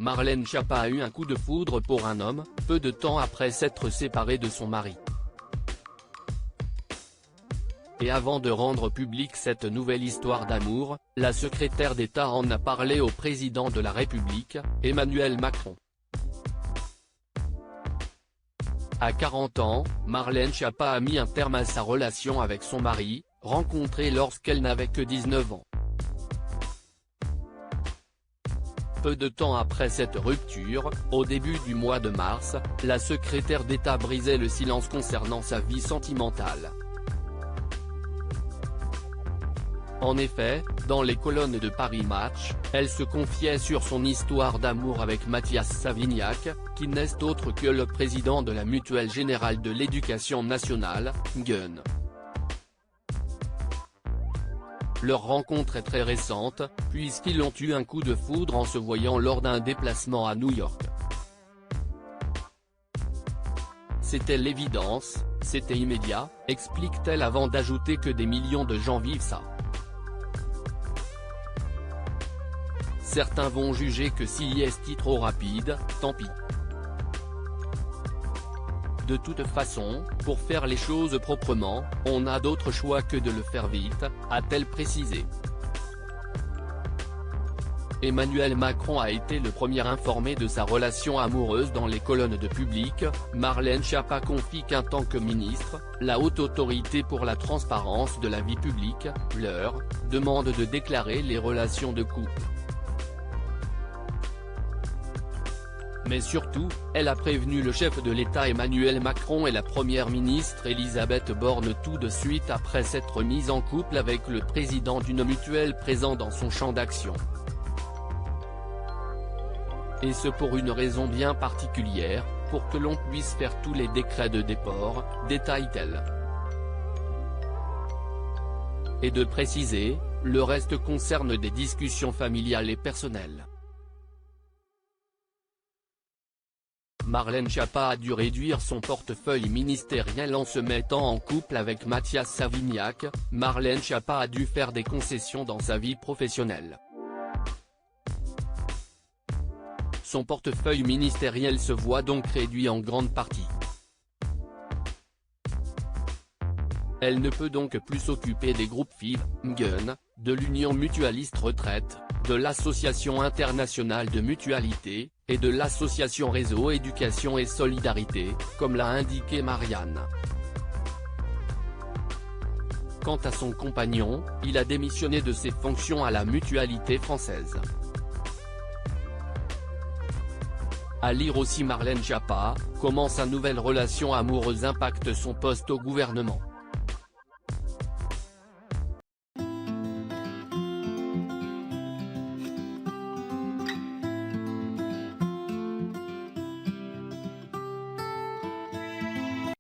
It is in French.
Marlène Schiappa a eu un coup de foudre pour un homme, peu de temps après s'être séparée de son mari. Et avant de rendre publique cette nouvelle histoire d'amour, la secrétaire d'État en a parlé au président de la République, Emmanuel Macron. À 40 ans, Marlène Schiappa a mis un terme à sa relation avec son mari, rencontré lorsqu'elle n'avait que 19 ans. Peu de temps après cette rupture, au début du mois de mars, la secrétaire d'État brisait le silence concernant sa vie sentimentale. En effet, dans les colonnes de Paris Match, elle se confiait sur son histoire d'amour avec Mathias Savignac, qui n'est autre que le président de la Mutuelle Générale de l'Éducation nationale, MGEN. Leur rencontre est très récente, puisqu'ils ont eu un coup de foudre en se voyant lors d'un déplacement à New York. C'était l'évidence, c'était immédiat, explique-t-elle avant d'ajouter que des millions de gens vivent ça. Certains vont juger que si est trop rapide, tant pis. De toute façon, pour faire les choses proprement, on n'a d'autre choix que de le faire vite, a-t-elle précisé. Emmanuel Macron a été le premier informé de sa relation amoureuse dans les colonnes de Public. Marlène Schiappa confie qu'en tant que ministre, la Haute Autorité pour la transparence de la vie publique, leur demande de déclarer les relations de couple. Mais surtout, elle a prévenu le chef de l'État Emmanuel Macron et la première ministre Elisabeth Borne tout de suite après s'être mise en couple avec le président d'une mutuelle présent dans son champ d'action. Et ce pour une raison bien particulière, pour que l'on puisse faire tous les décrets de déport, détaille-t-elle. Et de préciser, le reste concerne des discussions familiales et personnelles. Marlène Schiappa a dû réduire son portefeuille ministériel en se mettant en couple avec Mathias Savignac. Marlène Schiappa a dû faire des concessions dans sa vie professionnelle. Son portefeuille ministériel se voit donc réduit en grande partie. Elle ne peut donc plus s'occuper des groupes FIV, MGEN, de l'Union Mutualiste Retraite, de l'Association Internationale de Mutualité, et de l'association Réseau Éducation et Solidarité, comme l'a indiqué Marianne. Quant à son compagnon, il a démissionné de ses fonctions à la Mutualité française. À lire aussi Marlène Schiappa, comment sa nouvelle relation amoureuse impacte son poste au gouvernement.